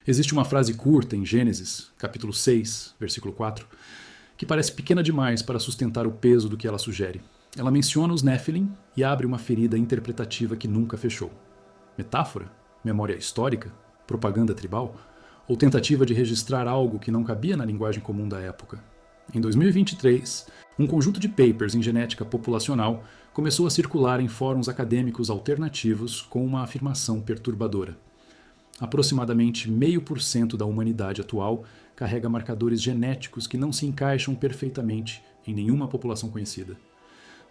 Existe uma frase curta em Gênesis, capítulo 6, versículo 4, que parece pequena demais para sustentar o peso do que ela sugere. Ela menciona os Nephilim e abre uma ferida interpretativa que nunca fechou. Metáfora? Memória histórica? Propaganda tribal? Ou tentativa de registrar algo que não cabia na linguagem comum da época? Em 2023, um conjunto de papers em genética populacional começou a circular em fóruns acadêmicos alternativos com uma afirmação perturbadora. Aproximadamente 0,5% da humanidade atual carrega marcadores genéticos que não se encaixam perfeitamente em nenhuma população conhecida.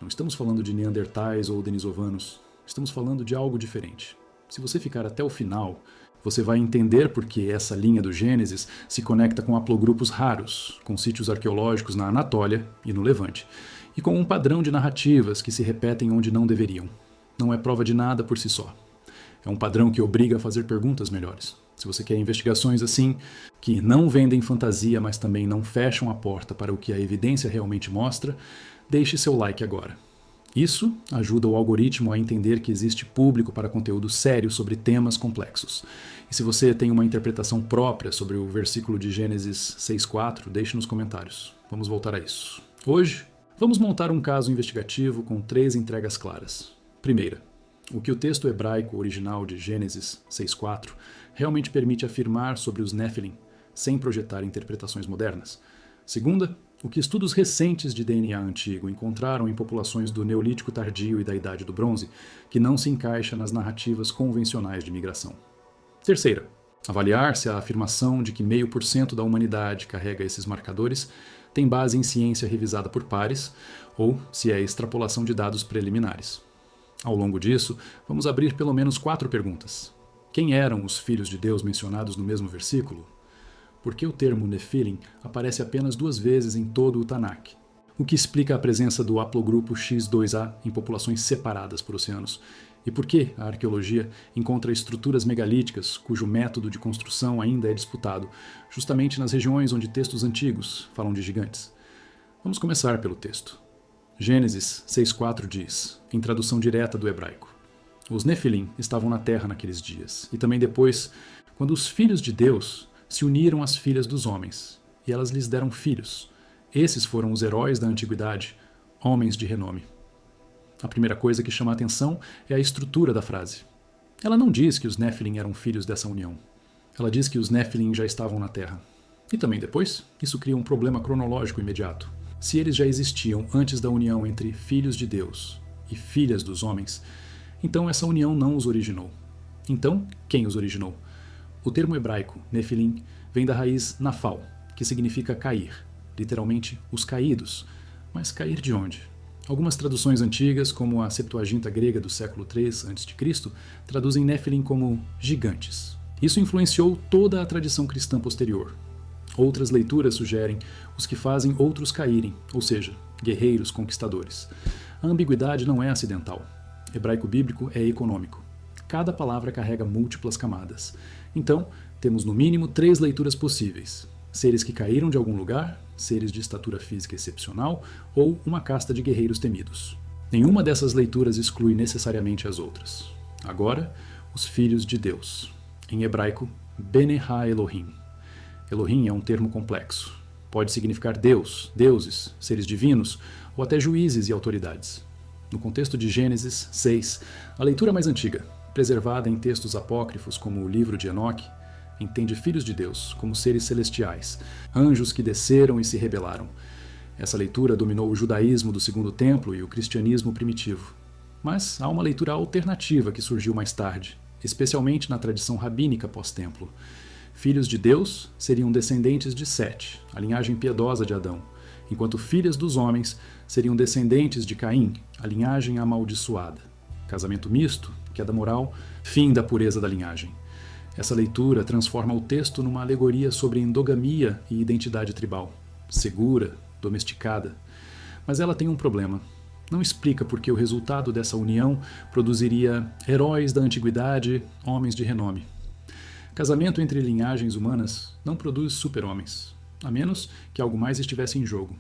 Não estamos falando de neandertais ou denisovanos, estamos falando de algo diferente. Se você ficar até o final, você vai entender por que essa linha do Gênesis se conecta com haplogrupos raros, com sítios arqueológicos na Anatólia e no Levante, e com um padrão de narrativas que se repetem onde não deveriam. Não é prova de nada por si só. É um padrão que obriga a fazer perguntas melhores. Se você quer investigações assim, que não vendem fantasia, mas também não fecham a porta para o que a evidência realmente mostra, deixe seu like agora. Isso ajuda o algoritmo a entender que existe público para conteúdo sério sobre temas complexos. E se você tem uma interpretação própria sobre o versículo de Gênesis 6.4, deixe nos comentários. Vamos voltar a isso. Hoje, vamos montar um caso investigativo com 3 entregas claras. Primeira, o que o texto hebraico original de Gênesis 6.4 realmente permite afirmar sobre os Nephilim, sem projetar interpretações modernas. Segunda, o que estudos recentes de DNA antigo encontraram em populações do Neolítico tardio e da Idade do Bronze, que não se encaixa nas narrativas convencionais de migração. Terceira, avaliar se a afirmação de que 0,5% da humanidade carrega esses marcadores tem base em ciência revisada por pares, ou se é extrapolação de dados preliminares. Ao longo disso, vamos abrir pelo menos 4 perguntas. Quem eram os filhos de Deus mencionados no mesmo versículo? Por que o termo Nephilim aparece apenas 2 vezes em todo o Tanakh? O que explica a presença do haplogrupo X2A em populações separadas por oceanos? E por que a arqueologia encontra estruturas megalíticas cujo método de construção ainda é disputado, justamente nas regiões onde textos antigos falam de gigantes? Vamos começar pelo texto. Gênesis 6.4 diz, em tradução direta do hebraico: os Nephilim estavam na terra naqueles dias, e também depois, quando os filhos de Deus se uniram às filhas dos homens, e elas lhes deram filhos. Esses foram os heróis da antiguidade, homens de renome. A primeira coisa que chama a atenção é a estrutura da frase. Ela não diz que os Nephilim eram filhos dessa união. Ela diz que os Nephilim já estavam na terra. E também depois, isso cria um problema cronológico imediato. Se eles já existiam antes da união entre filhos de Deus e filhas dos homens, então essa união não os originou. Então, quem os originou? O termo hebraico, Nephilim, vem da raiz nafal, que significa cair, literalmente os caídos. Mas cair de onde? Algumas traduções antigas, como a Septuaginta grega do século III a.C., traduzem Nephilim como gigantes. Isso influenciou toda a tradição cristã posterior. Outras leituras sugerem os que fazem outros caírem, ou seja, guerreiros conquistadores. A ambiguidade não é acidental. Hebraico bíblico é econômico. Cada palavra carrega múltiplas camadas. Então, temos no mínimo 3 leituras possíveis. Seres que caíram de algum lugar, seres de estatura física excepcional ou uma casta de guerreiros temidos. Nenhuma dessas leituras exclui necessariamente as outras. Agora, os filhos de Deus. Em hebraico, Bene Ha-Elohim. Elohim é um termo complexo. Pode significar Deus, deuses, seres divinos ou até juízes e autoridades. No contexto de Gênesis 6, a leitura mais antiga, preservada em textos apócrifos como o livro de Enoque, entende filhos de Deus como seres celestiais, anjos que desceram e se rebelaram. Essa leitura dominou o judaísmo do Segundo Templo e o cristianismo primitivo. Mas há uma leitura alternativa que surgiu mais tarde, especialmente na tradição rabínica pós-templo. Filhos de Deus seriam descendentes de Sete, a linhagem piedosa de Adão, enquanto filhas dos homens seriam descendentes de Caim, a linhagem amaldiçoada. Casamento misto, queda moral, fim da pureza da linhagem. Essa leitura transforma o texto numa alegoria sobre endogamia e identidade tribal, segura, domesticada. Mas ela tem um problema. Não explica por que o resultado dessa união produziria heróis da antiguidade, homens de renome. Casamento entre linhagens humanas não produz super-homens, a menos que algo mais estivesse em jogo.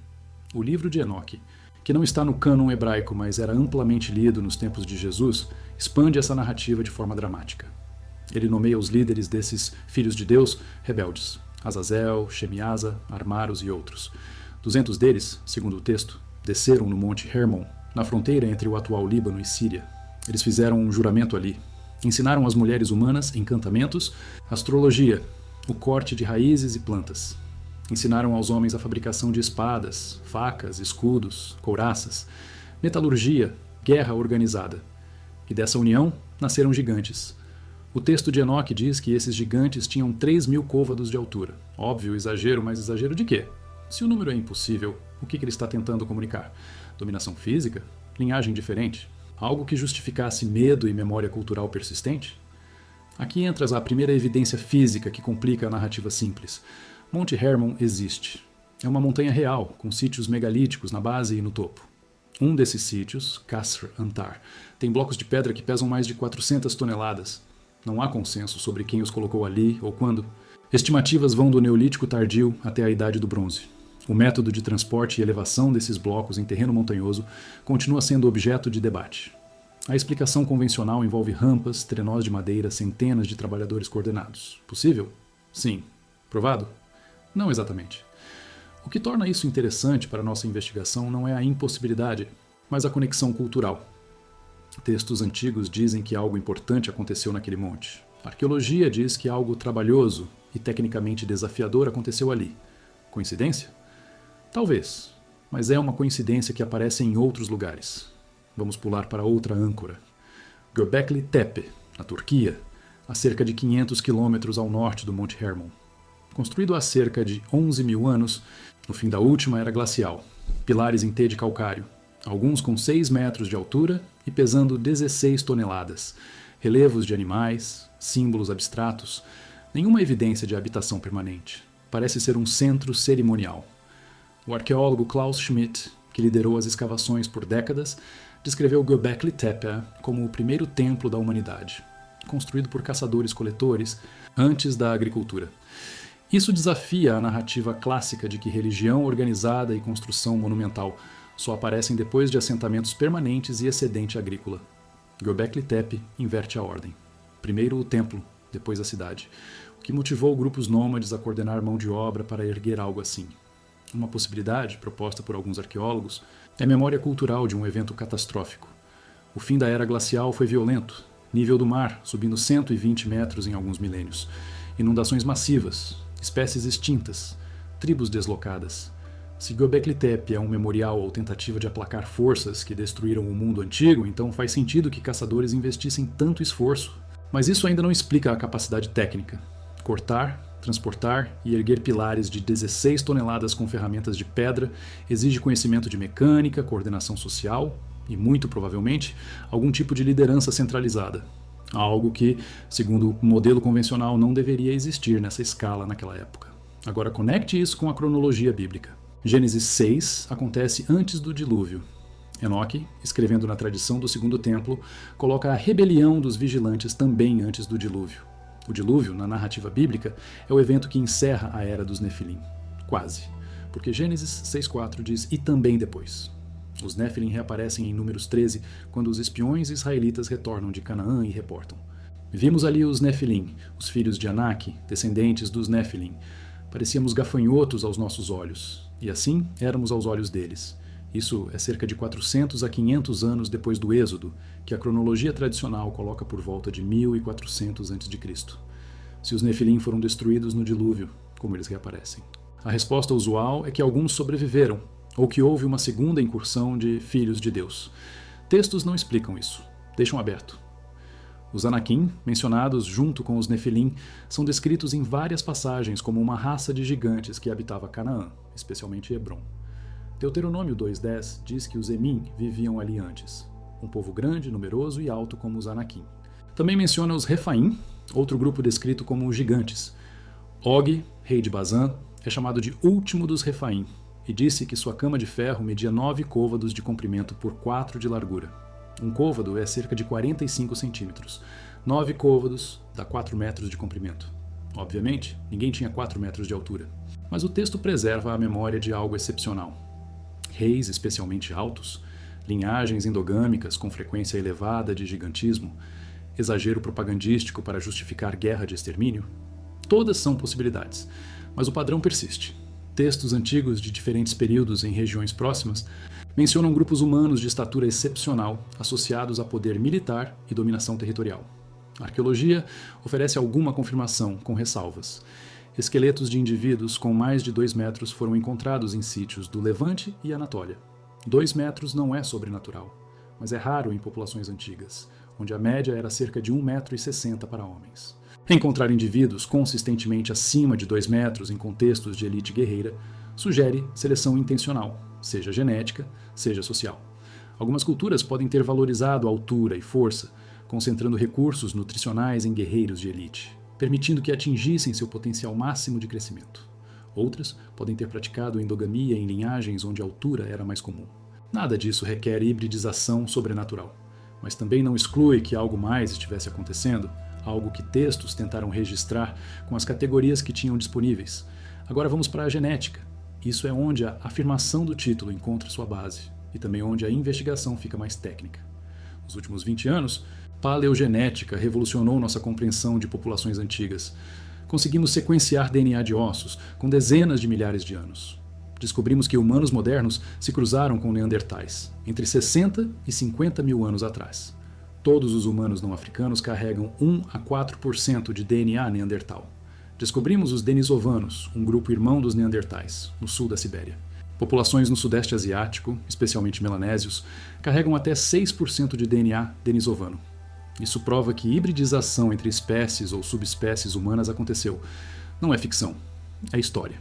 O livro de Enoque, que não está no cânon hebraico, mas era amplamente lido nos tempos de Jesus, expande essa narrativa de forma dramática. Ele nomeia os líderes desses filhos de Deus rebeldes: Azazel, Shemiasa, Armaros e outros. 200 deles, segundo o texto, desceram no Monte Hermon, na fronteira entre o atual Líbano e Síria. Eles fizeram um juramento ali. Ensinaram às mulheres humanas encantamentos, astrologia, o corte de raízes e plantas. Ensinaram aos homens a fabricação de espadas, facas, escudos, couraças, metalurgia, guerra organizada. E dessa união nasceram gigantes. O texto de Enoque diz que esses gigantes tinham 3.000 côvados de altura. Óbvio, exagero, mas exagero de quê? Se o número é impossível, o que ele está tentando comunicar? Dominação física? Linhagem diferente? Algo que justificasse medo e memória cultural persistente? Aqui entra a primeira evidência física que complica a narrativa simples. Monte Hermon existe. É uma montanha real, com sítios megalíticos na base e no topo. Um desses sítios, Qasr Antar, tem blocos de pedra que pesam mais de 400 toneladas. Não há consenso sobre quem os colocou ali ou quando. Estimativas vão do Neolítico tardio até a Idade do Bronze. O método de transporte e elevação desses blocos em terreno montanhoso continua sendo objeto de debate. A explicação convencional envolve rampas, trenós de madeira, centenas de trabalhadores coordenados. Possível? Sim. Provado? Não exatamente. O que torna isso interessante para a nossa investigação não é a impossibilidade, mas a conexão cultural. Textos antigos dizem que algo importante aconteceu naquele monte. A arqueologia diz que algo trabalhoso e tecnicamente desafiador aconteceu ali. Coincidência? Talvez, mas é uma coincidência que aparece em outros lugares. Vamos pular para outra âncora. Göbekli Tepe, na Turquia, a cerca de 500 quilômetros ao norte do Monte Hermon. Construído há cerca de 11.000 anos, no fim da última era glacial. Pilares em T de calcário, alguns com 6 metros de altura e pesando 16 toneladas. Relevos de animais, símbolos abstratos, nenhuma evidência de habitação permanente. Parece ser um centro cerimonial. O arqueólogo Klaus Schmidt, que liderou as escavações por décadas, descreveu Göbekli Tepe como o primeiro templo da humanidade, construído por caçadores-coletores antes da agricultura. Isso desafia a narrativa clássica de que religião organizada e construção monumental só aparecem depois de assentamentos permanentes e excedente agrícola. Göbekli Tepe inverte a ordem. Primeiro o templo, depois a cidade, o que motivou grupos nômades a coordenar mão de obra para erguer algo assim. Uma possibilidade, proposta por alguns arqueólogos, é memória cultural de um evento catastrófico. O fim da era glacial foi violento, nível do mar subindo 120 metros em alguns milênios, inundações massivas, espécies extintas, tribos deslocadas. Se Göbekli Tepe é um memorial ou tentativa de aplacar forças que destruíram o mundo antigo, então faz sentido que caçadores investissem tanto esforço. Mas isso ainda não explica a capacidade técnica. Cortar, transportar e erguer pilares de 16 toneladas com ferramentas de pedra exige conhecimento de mecânica, coordenação social e, muito provavelmente, algum tipo de liderança centralizada. Algo que, segundo o modelo convencional, não deveria existir nessa escala naquela época. Agora conecte isso com a cronologia bíblica. Gênesis 6 acontece antes do dilúvio. Enoque, escrevendo na tradição do Segundo Templo, coloca a rebelião dos vigilantes também antes do dilúvio. O dilúvio, na narrativa bíblica, é o evento que encerra a era dos Nefilim. Quase. Porque Gênesis 6,4 diz e também depois. Os Nefilim reaparecem em Números 13, quando os espiões israelitas retornam de Canaã e reportam. Vimos ali os Nefilim, os filhos de Anak, descendentes dos Nefilim. Parecíamos gafanhotos aos nossos olhos, e assim éramos aos olhos deles. Isso é cerca de 400 a 500 anos depois do Êxodo, que a cronologia tradicional coloca por volta de 1400 a.C. Se os Nefilim foram destruídos no dilúvio, como eles reaparecem? A resposta usual é que alguns sobreviveram, ou que houve uma segunda incursão de filhos de Deus. Textos não explicam isso, deixam aberto. Os Anakim, mencionados junto com os Nefilim, são descritos em várias passagens como uma raça de gigantes que habitava Canaã, especialmente Hebron. Deuteronômio 2:10 diz que os Emim viviam ali antes, um povo grande, numeroso e alto como os Anakim. Também menciona os Refaim, outro grupo descrito como gigantes. Og, rei de Bazã, é chamado de último dos Refaim, e disse que sua cama de ferro media 9 côvados de comprimento por 4 de largura. Um côvado é cerca de 45 centímetros. 9 côvados dá 4 metros de comprimento. Obviamente, ninguém tinha 4 metros de altura. Mas o texto preserva a memória de algo excepcional. Reis especialmente altos, linhagens endogâmicas com frequência elevada de gigantismo, Exagero propagandístico para justificar guerra de extermínio? Todas são possibilidades, mas o padrão persiste. Textos antigos de diferentes períodos em regiões próximas mencionam grupos humanos de estatura excepcional associados a poder militar e dominação territorial. A arqueologia oferece alguma confirmação, com ressalvas. Esqueletos de indivíduos com mais de 2 metros foram encontrados em sítios do Levante e Anatólia. 2 metros não é sobrenatural, mas é raro em populações antigas, onde a média era cerca de 1,60 m para homens. Encontrar indivíduos consistentemente acima de 2 metros em contextos de elite guerreira sugere seleção intencional, seja genética, seja social. Algumas culturas podem ter valorizado a altura e força, concentrando recursos nutricionais em guerreiros de elite, permitindo que atingissem seu potencial máximo de crescimento. Outras podem ter praticado endogamia em linhagens onde a altura era mais comum. Nada disso requer hibridização sobrenatural, mas também não exclui que algo mais estivesse acontecendo, algo que textos tentaram registrar com as categorias que tinham disponíveis. Agora vamos para a genética. Isso é onde a afirmação do título encontra sua base, e também onde a investigação fica mais técnica. Nos últimos 20 anos, paleogenética revolucionou nossa compreensão de populações antigas. Conseguimos sequenciar DNA de ossos com dezenas de milhares de anos. Descobrimos que humanos modernos se cruzaram com neandertais, entre 60 e 50 mil anos atrás. Todos os humanos não africanos carregam 1 a 4% de DNA neandertal. Descobrimos os denisovanos, um grupo irmão dos neandertais, no sul da Sibéria. Populações no sudeste asiático, especialmente melanésios, carregam até 6% de DNA denisovano. Isso prova que hibridização entre espécies ou subespécies humanas aconteceu. Não é ficção, é história.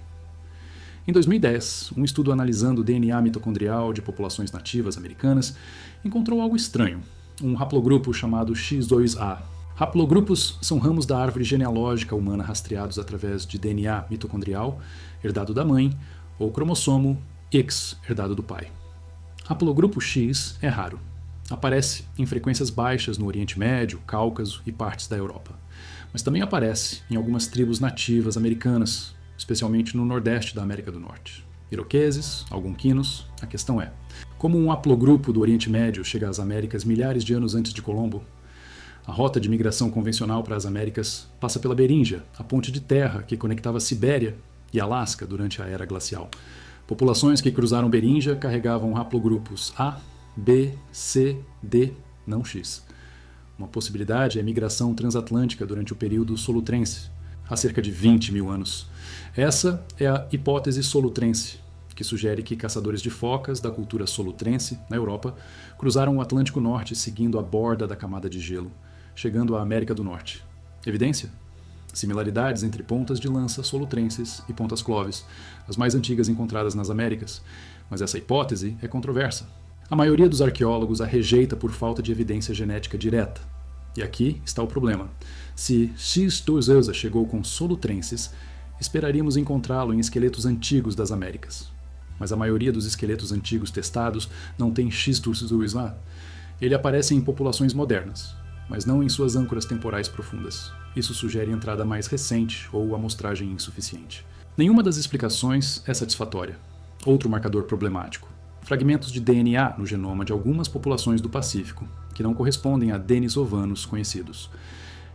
Em 2010, um estudo analisando o DNA mitocondrial de populações nativas americanas encontrou algo estranho, um haplogrupo chamado X2A. Haplogrupos são ramos da árvore genealógica humana rastreados através de DNA mitocondrial, herdado da mãe, ou cromossomo X, herdado do pai. Haplogrupo X é raro. Aparece em frequências baixas no Oriente Médio, Cáucaso e partes da Europa. Mas também aparece em algumas tribos nativas americanas, especialmente no nordeste da América do Norte. Iroqueses, algonquinos, a questão é: como um haplogrupo do Oriente Médio chega às Américas milhares de anos antes de Colombo? A rota de migração convencional para as Américas passa pela Beríngia, a ponte de terra que conectava Sibéria e Alasca durante a Era Glacial. Populações que cruzaram Beríngia carregavam haplogrupos A, B, C, D, não X. Uma possibilidade é a migração transatlântica durante o período solutrense, há cerca de 20 mil anos. Essa é a hipótese solutrense, que sugere que caçadores de focas da cultura solutrense, na Europa, cruzaram o Atlântico Norte seguindo a borda da camada de gelo, chegando à América do Norte. Evidência? Similaridades entre pontas de lança solutrenses e pontas cloves, as mais antigas encontradas nas Américas, mas essa hipótese é controversa. A maioria dos arqueólogos a rejeita por falta de evidência genética direta. E aqui está o problema. Se X2A chegou com solutrenses, esperaríamos encontrá-lo em esqueletos antigos das Américas. Mas a maioria dos esqueletos antigos testados não tem X2A. Ele aparece em populações modernas, mas não em suas âncoras temporais profundas. Isso sugere entrada mais recente ou amostragem insuficiente. Nenhuma das explicações é satisfatória. Outro marcador problemático: fragmentos de DNA no genoma de algumas populações do Pacífico, que não correspondem a denisovanos conhecidos.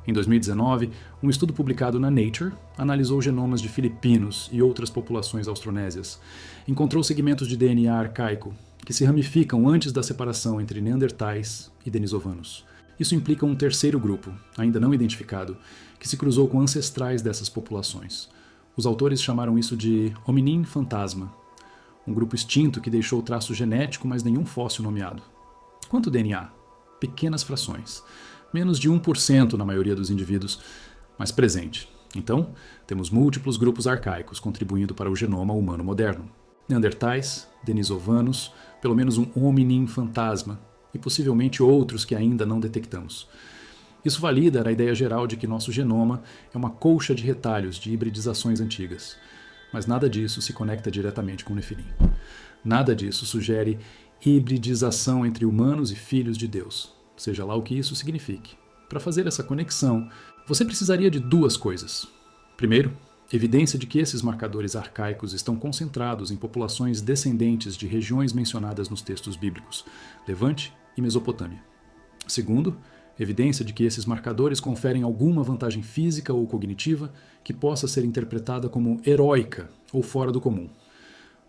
Em 2019, um estudo publicado na Nature analisou genomas de filipinos e outras populações austronésias. Encontrou segmentos de DNA arcaico, que se ramificam antes da separação entre neandertais e denisovanos. Isso implica um terceiro grupo, ainda não identificado, que se cruzou com ancestrais dessas populações. Os autores chamaram isso de hominin fantasma, um grupo extinto que deixou traço genético, mas nenhum fóssil nomeado. Quanto DNA? Pequenas frações. Menos de 1% na maioria dos indivíduos, mas presente. Então, temos múltiplos grupos arcaicos contribuindo para o genoma humano moderno. Neandertais, denisovanos, pelo menos um hominin fantasma, e possivelmente outros que ainda não detectamos. Isso valida a ideia geral de que nosso genoma é uma colcha de retalhos de hibridizações antigas. Mas nada disso se conecta diretamente com o Nefilim. Nada disso sugere hibridização entre humanos e filhos de Deus, seja lá o que isso signifique. Para fazer essa conexão, você precisaria de duas coisas. Primeiro, evidência de que esses marcadores arcaicos estão concentrados em populações descendentes de regiões mencionadas nos textos bíblicos, Levante e Mesopotâmia. Segundo, Evidência de que esses marcadores conferem alguma vantagem física ou cognitiva que possa ser interpretada como heróica ou fora do comum.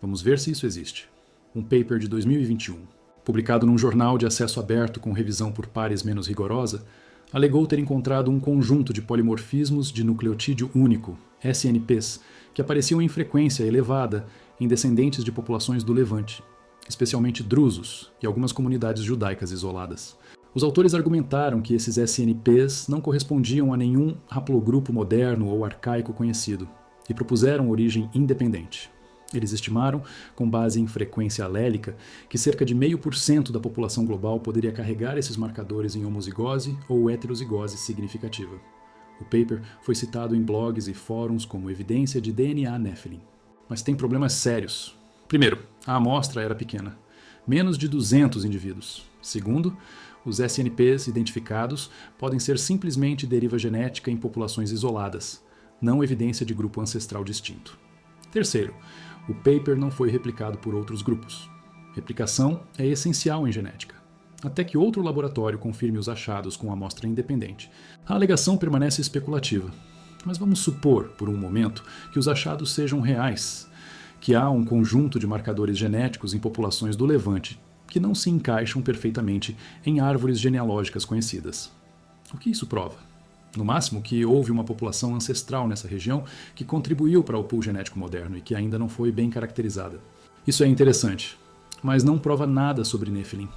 Vamos ver se isso existe. Um paper de 2021, publicado num jornal de acesso aberto com revisão por pares menos rigorosa, alegou ter encontrado um conjunto de polimorfismos de nucleotídeo único, SNPs, que apareciam em frequência elevada em descendentes de populações do Levante, especialmente drusos e algumas comunidades judaicas isoladas. Os autores argumentaram que esses SNPs não correspondiam a nenhum haplogrupo moderno ou arcaico conhecido e propuseram origem independente. Eles estimaram, com base em frequência alélica, que cerca de 0,5% da população global poderia carregar esses marcadores em homozigose ou heterozigose significativa. O paper foi citado em blogs e fóruns como evidência de DNA Nephilim. Mas tem problemas sérios. Primeiro, a amostra era pequena, menos de 200 indivíduos. Segundo, os SNPs identificados podem ser simplesmente deriva genética em populações isoladas, não evidência de grupo ancestral distinto. Terceiro, o paper não foi replicado por outros grupos. Replicação é essencial em genética. Até que outro laboratório confirme os achados com amostra independente, a alegação permanece especulativa. Mas vamos supor, por um momento, que os achados sejam reais, que há um conjunto de marcadores genéticos em populações do Levante que não se encaixam perfeitamente em árvores genealógicas conhecidas. O que isso prova? No máximo que houve uma população ancestral nessa região que contribuiu para o pool genético moderno e que ainda não foi bem caracterizada. Isso é interessante, mas não prova nada sobre Nephilim.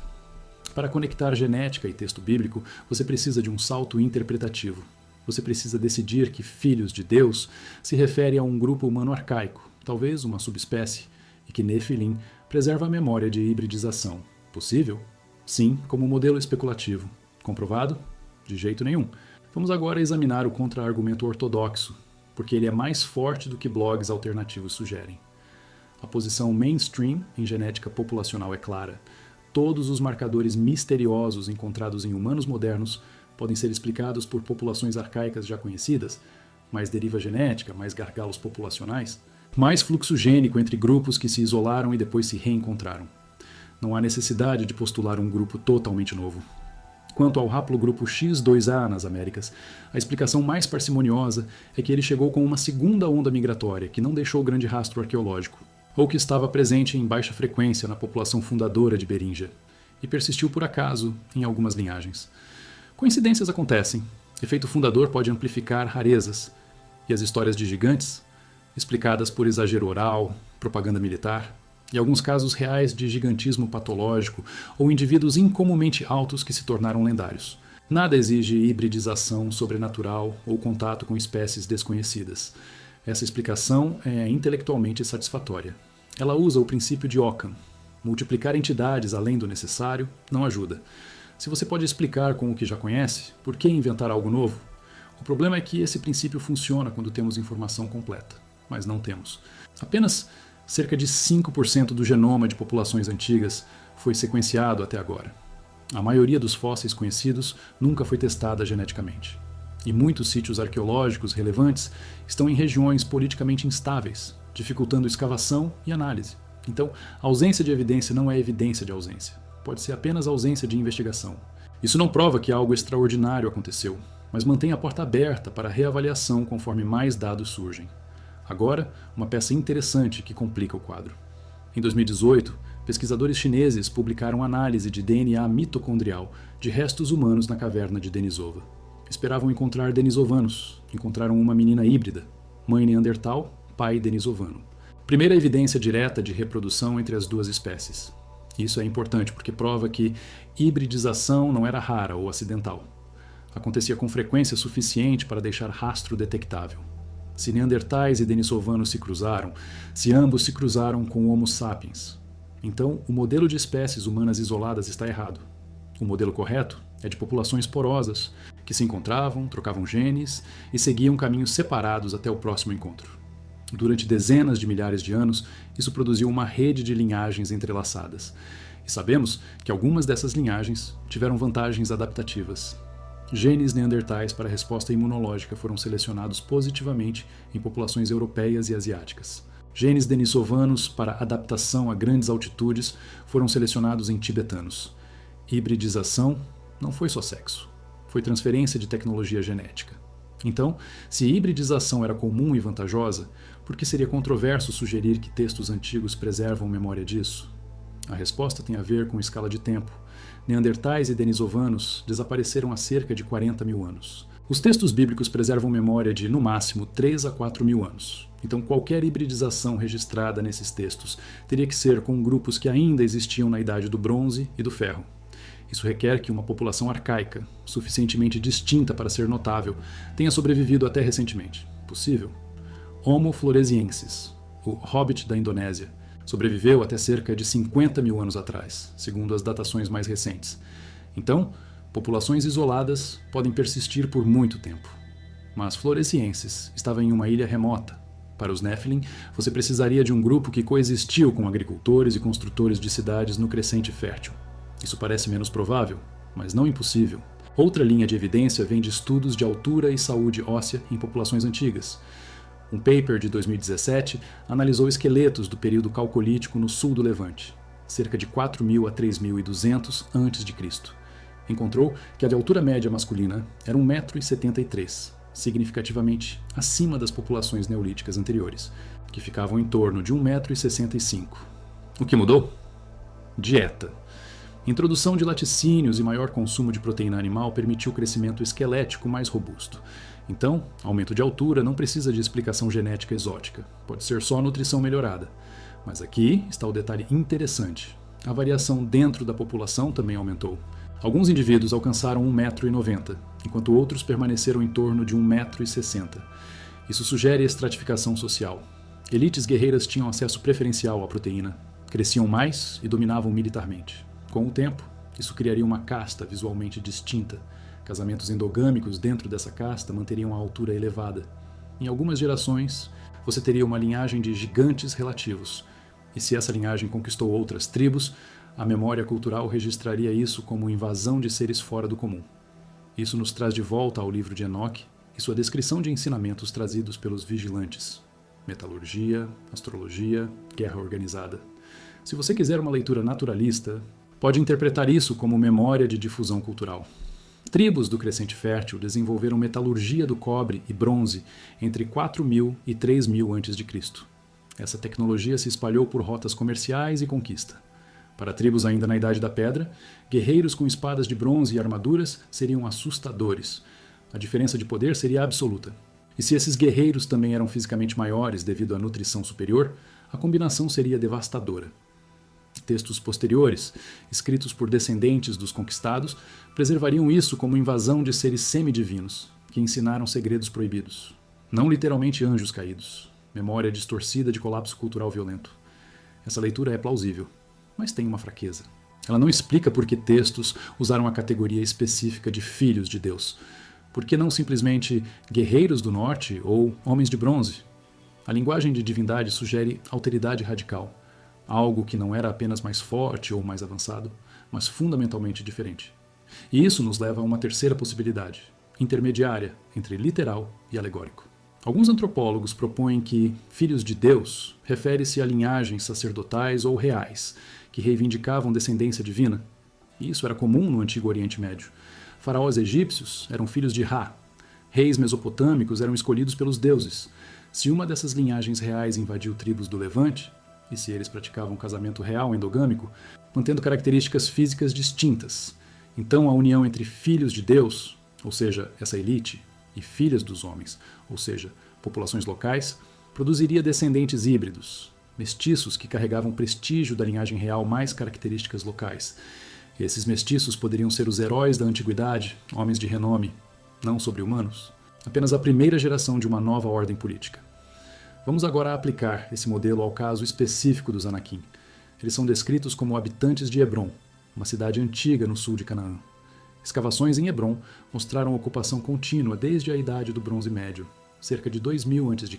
Para conectar genética e texto bíblico, você precisa de um salto interpretativo. Você precisa decidir que filhos de Deus se refere a um grupo humano arcaico, talvez uma subespécie, e que Nephilim preserva a memória de hibridização. Possível? Sim, como modelo especulativo. Comprovado? De jeito nenhum. Vamos agora examinar o contra-argumento ortodoxo, porque ele é mais forte do que blogs alternativos sugerem. A posição mainstream em genética populacional é clara. Todos os marcadores misteriosos encontrados em humanos modernos podem ser explicados por populações arcaicas já conhecidas, mais deriva genética, mais gargalos populacionais, mais fluxo gênico entre grupos que se isolaram e depois se reencontraram. Não há necessidade de postular um grupo totalmente novo. Quanto ao haplogrupo X2A nas Américas, a explicação mais parcimoniosa é que ele chegou com uma segunda onda migratória que não deixou grande rastro arqueológico, ou que estava presente em baixa frequência na população fundadora de Beringia, e persistiu por acaso em algumas linhagens. Coincidências acontecem. Efeito fundador pode amplificar rarezas, e as histórias de gigantes, explicadas por exagero oral, propaganda militar, e alguns casos reais de gigantismo patológico ou indivíduos incomumente altos que se tornaram lendários. Nada exige hibridização sobrenatural ou contato com espécies desconhecidas. Essa explicação é intelectualmente satisfatória. Ela usa o princípio de Occam. Multiplicar entidades além do necessário não ajuda. Se você pode explicar com o que já conhece, por que inventar algo novo? O problema é que esse princípio funciona quando temos informação completa, mas não temos. Apenas cerca de 5% do genoma de populações antigas foi sequenciado até agora. A maioria dos fósseis conhecidos nunca foi testada geneticamente. E muitos sítios arqueológicos relevantes estão em regiões politicamente instáveis, dificultando escavação e análise. Então, a ausência de evidência não é evidência de ausência. Pode ser apenas ausência de investigação. Isso não prova que algo extraordinário aconteceu, mas mantém a porta aberta para reavaliação conforme mais dados surgem. Agora, uma peça interessante que complica o quadro. Em 2018, pesquisadores chineses publicaram análise de DNA mitocondrial de restos humanos na caverna de Denisova. Esperavam encontrar denisovanos, encontraram uma menina híbrida, mãe neandertal, pai denisovano. Primeira evidência direta de reprodução entre as duas espécies. Isso é importante porque prova que hibridização não era rara ou acidental. Acontecia com frequência suficiente para deixar rastro detectável. Se neandertais e denisovanos se cruzaram, se ambos se cruzaram com o Homo sapiens, então o modelo de espécies humanas isoladas está errado. O modelo correto é de populações porosas, que se encontravam, trocavam genes e seguiam caminhos separados até o próximo encontro. Durante dezenas de milhares de anos, isso produziu uma rede de linhagens entrelaçadas. E sabemos que algumas dessas linhagens tiveram vantagens adaptativas. Genes neandertais para resposta imunológica foram selecionados positivamente em populações europeias e asiáticas. Genes denisovanos para adaptação a grandes altitudes foram selecionados em tibetanos. Hibridização não foi só sexo. foi transferência de tecnologia genética. Então, se hibridização era comum e vantajosa, por que seria controverso sugerir que textos antigos preservam memória disso? A resposta tem a ver com escala de tempo. Neandertais e denisovanos desapareceram há cerca de 40 mil anos. Os textos bíblicos preservam memória de, no máximo, 3 a 4 mil anos. Então, qualquer hibridização registrada nesses textos teria que ser com grupos que ainda existiam na Idade do Bronze e do Ferro. Isso requer que uma população arcaica, suficientemente distinta para ser notável, tenha sobrevivido até recentemente. Possível? Homo floresiensis, o hobbit da Indonésia, sobreviveu até cerca de 50 mil anos atrás, segundo as datações mais recentes. Então, populações isoladas podem persistir por muito tempo. Mas Floresiensis estava em uma ilha remota. Para os Nephilim, você precisaria de um grupo que coexistiu com agricultores e construtores de cidades no crescente fértil. Isso parece menos provável, mas não impossível. Outra linha de evidência vem de estudos de altura e saúde óssea em populações antigas. Um paper de 2017 analisou esqueletos do período calcolítico no sul do Levante, cerca de 4.000 a 3.200 a.C. Encontrou que a de altura média masculina era 1,73 m, significativamente acima das populações neolíticas anteriores, que ficavam em torno de 1,65 m. O que mudou? Dieta. Introdução de laticínios e maior consumo de proteína animal permitiu o crescimento esquelético mais robusto. Então, aumento de altura não precisa de explicação genética exótica, pode ser só nutrição melhorada. Mas aqui está o detalhe interessante. A variação dentro da população também aumentou. Alguns indivíduos alcançaram 1,90 m, enquanto outros permaneceram em torno de 1,60 m. Isso sugere estratificação social. Elites guerreiras tinham acesso preferencial à proteína, cresciam mais e dominavam militarmente. Com o tempo, isso criaria uma casta visualmente distinta. Casamentos endogâmicos dentro dessa casta manteriam a altura elevada. Em algumas gerações, você teria uma linhagem de gigantes relativos. E se essa linhagem conquistou outras tribos, a memória cultural registraria isso como invasão de seres fora do comum. Isso nos traz de volta ao livro de Enoque e sua descrição de ensinamentos trazidos pelos vigilantes. Metalurgia, astrologia, guerra organizada. Se você quiser uma leitura naturalista, pode interpretar isso como memória de difusão cultural. Tribos do Crescente Fértil desenvolveram metalurgia do cobre e bronze entre 4.000 e 3.000 a.C. Essa tecnologia se espalhou por rotas comerciais e conquista. Para tribos ainda na Idade da Pedra, guerreiros com espadas de bronze e armaduras seriam assustadores. A diferença de poder seria absoluta. E se esses guerreiros também eram fisicamente maiores devido à nutrição superior, a combinação seria devastadora. Textos posteriores, escritos por descendentes dos conquistados, preservariam isso como invasão de seres semidivinos, que ensinaram segredos proibidos. Não literalmente anjos caídos. Memória distorcida de colapso cultural violento. Essa leitura é plausível, mas tem uma fraqueza. Ela não explica por que textos usaram a categoria específica de filhos de Deus. Por que não simplesmente guerreiros do norte ou homens de bronze? A linguagem de divindade sugere alteridade radical. Algo que não era apenas mais forte ou mais avançado, mas fundamentalmente diferente. E isso nos leva a uma terceira possibilidade, intermediária entre literal e alegórico. Alguns antropólogos propõem que filhos de Deus refere-se a linhagens sacerdotais ou reais, que reivindicavam descendência divina. E isso era comum no Antigo Oriente Médio. Faraós egípcios eram filhos de Ra. Reis mesopotâmicos eram escolhidos pelos deuses. Se uma dessas linhagens reais invadiu tribos do Levante, e se eles praticavam casamento real endogâmico, mantendo características físicas distintas. Então a união entre filhos de Deus, ou seja, essa elite, e filhas dos homens, ou seja, populações locais, produziria descendentes híbridos, mestiços que carregavam prestígio da linhagem real mais características locais. Esses mestiços poderiam ser os heróis da antiguidade, homens de renome, não sobre-humanos, apenas a primeira geração de uma nova ordem política. Vamos agora aplicar esse modelo ao caso específico dos Anakim. Eles são descritos como habitantes de Hebron, uma cidade antiga no sul de Canaã. Escavações em Hebron mostraram ocupação contínua desde a Idade do Bronze Médio, cerca de 2000 a.C.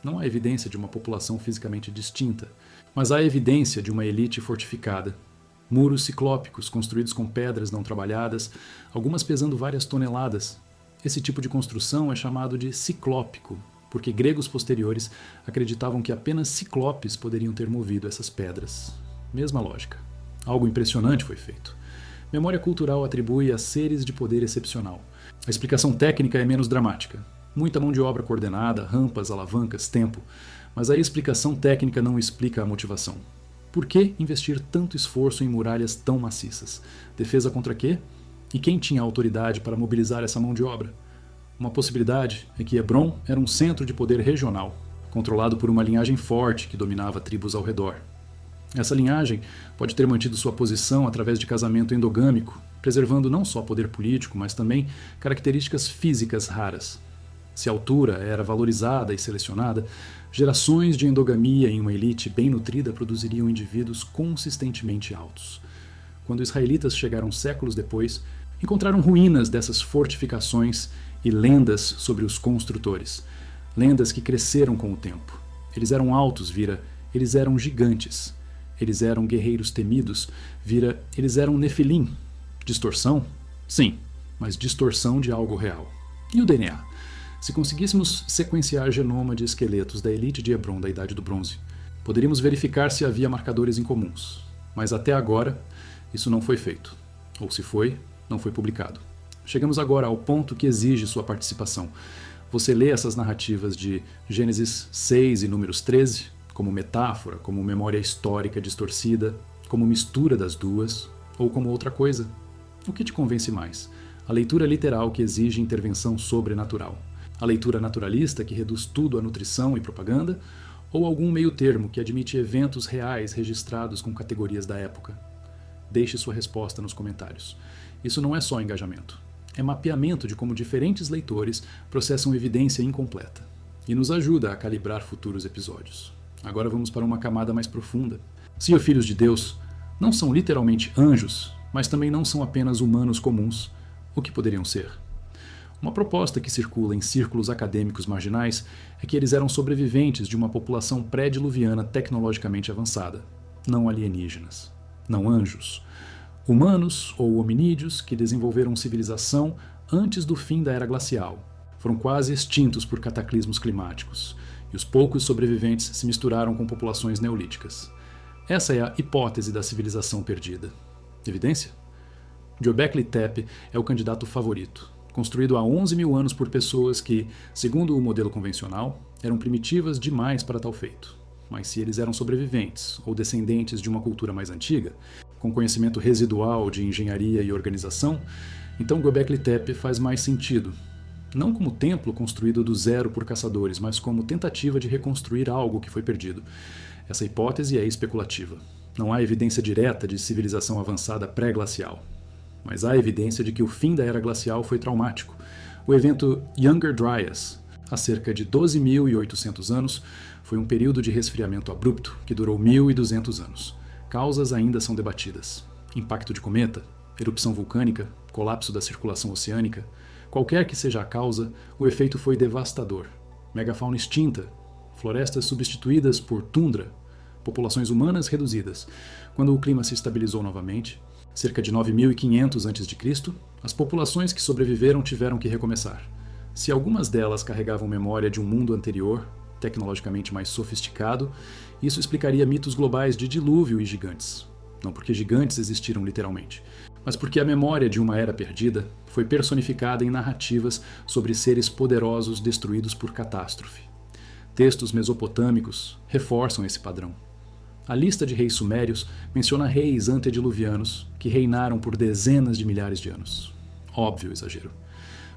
Não há evidência de uma população fisicamente distinta, mas há evidência de uma elite fortificada. Muros ciclópicos construídos com pedras não trabalhadas, algumas pesando várias toneladas. Esse tipo de construção é chamado de ciclópico, porque gregos posteriores acreditavam que apenas ciclopes poderiam ter movido essas pedras. Mesma lógica. Algo impressionante foi feito. Memória cultural atribui a seres de poder excepcional. A explicação técnica é menos dramática. Muita mão de obra coordenada, rampas, alavancas, tempo. Mas a explicação técnica não explica a motivação. Por que investir tanto esforço em muralhas tão maciças? Defesa contra quê? E quem tinha autoridade para mobilizar essa mão de obra? Uma possibilidade é que Hebron era um centro de poder regional, controlado por uma linhagem forte que dominava tribos ao redor. Essa linhagem pode ter mantido sua posição através de casamento endogâmico, preservando não só poder político, mas também características físicas raras. Se a altura era valorizada e selecionada, gerações de endogamia em uma elite bem nutrida produziriam indivíduos consistentemente altos. Quando os israelitas chegaram séculos depois, encontraram ruínas dessas fortificações e lendas sobre os construtores. Lendas que cresceram com o tempo. Eles eram altos, vira, eles eram gigantes. Eles eram guerreiros temidos, vira, eles eram nefilim. Distorção? Sim, mas distorção de algo real. E o DNA? Se conseguíssemos sequenciar genoma de esqueletos da elite de Hebron da Idade do Bronze, poderíamos verificar se havia marcadores incomuns. Mas até agora, isso não foi feito. Ou se foi, não foi publicado. Chegamos agora ao ponto que exige sua participação. Você lê essas narrativas de Gênesis 6 e Números 13 como metáfora, como memória histórica distorcida, como mistura das duas, ou como outra coisa? O que te convence mais? A leitura literal que exige intervenção sobrenatural? A leitura naturalista que reduz tudo a nutrição e propaganda? Ou algum meio termo que admite eventos reais registrados com categorias da época? Deixe sua resposta nos comentários. Isso não é só engajamento. É mapeamento de como diferentes leitores processam evidência incompleta. E nos ajuda a calibrar futuros episódios. Agora vamos para uma camada mais profunda. Se os filhos de Deus não são literalmente anjos, mas também não são apenas humanos comuns, o que poderiam ser? Uma proposta que circula em círculos acadêmicos marginais é que eles eram sobreviventes de uma população pré-diluviana tecnologicamente avançada, não alienígenas, não anjos. Humanos ou hominídeos que desenvolveram civilização antes do fim da era glacial. Foram quase extintos por cataclismos climáticos, e os poucos sobreviventes se misturaram com populações neolíticas. Essa é a hipótese da civilização perdida. Evidência? Göbekli Tepe é o candidato favorito, construído há 11 mil anos por pessoas que, segundo o modelo convencional, eram primitivas demais para tal feito. Mas se eles eram sobreviventes ou descendentes de uma cultura mais antiga, com conhecimento residual de engenharia e organização, então Göbekli Tepe faz mais sentido. Não como templo construído do zero por caçadores, mas como tentativa de reconstruir algo que foi perdido. Essa hipótese é especulativa. Não há evidência direta de civilização avançada pré-glacial. Mas há evidência de que o fim da era glacial foi traumático. O evento Younger Dryas, há cerca de 12.800 anos, foi um período de resfriamento abrupto que durou 1.200 anos. Causas ainda são debatidas. Impacto de cometa, erupção vulcânica, colapso da circulação oceânica. Qualquer que seja a causa, o efeito foi devastador. Megafauna extinta, florestas substituídas por tundra, populações humanas reduzidas. Quando o clima se estabilizou novamente, cerca de 9.500 a.C., as populações que sobreviveram tiveram que recomeçar. Se algumas delas carregavam memória de um mundo anterior, tecnologicamente mais sofisticado, isso explicaria mitos globais de dilúvio e gigantes. Não porque gigantes existiram literalmente, mas porque a memória de uma era perdida foi personificada em narrativas sobre seres poderosos destruídos por catástrofe. Textos mesopotâmicos reforçam esse padrão. A lista de reis sumérios menciona reis antediluvianos que reinaram por dezenas de milhares de anos. Óbvio exagero.